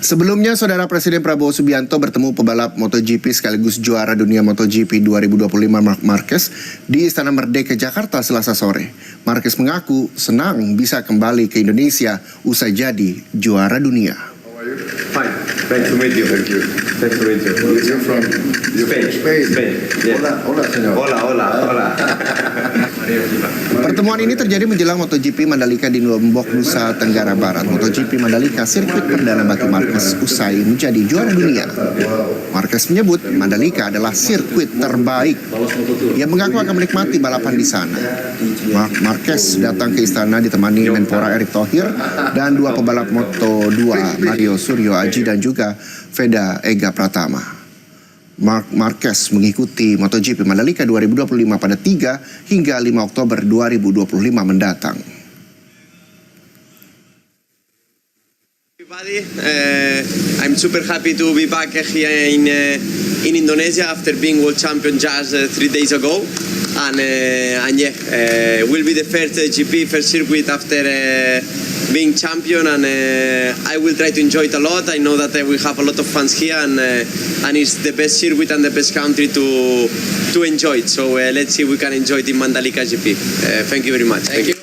Sebelumnya, Saudara Presiden Prabowo Subianto bertemu pebalap MotoGP sekaligus juara dunia MotoGP 2025 Marquez di Istana Merdeka, Jakarta, Selasa sore. Marquez mengaku senang bisa kembali ke Indonesia usai jadi juara dunia. Fine, nice to meet you. Thank you. Nice to meet you. You're from Spain. Spain. Yes. Hola, señor. Hola. Pertemuan ini terjadi menjelang MotoGP Mandalika di Lombok, Nusa Tenggara Barat. MotoGP Mandalika sirkuit perdana bagi Marquez usai menjadi juara dunia. Marquez menyebut Mandalika adalah sirkuit terbaik. Ia mengaku akan menikmati balapan di sana. Marquez datang ke istana ditemani Menpora Erick Thohir dan dua pebalap Moto2 Mario Suryo Aji dan juga Veda Ega Pratama. Marquez mengikuti MotoGP Mandalika 2025 pada 3 hingga 5 Oktober 2025 mendatang. I'm super happy to be back here in Indonesia after being world champion just 3 days ago, and will be the first GP, first circuit after being champion, and I will try to enjoy it a lot. I know that we have a lot of fans here, and it's the best circuit and the best country to enjoy it. So let's see if we can enjoy it in Mandalika GP. Thank you very much. Thank you.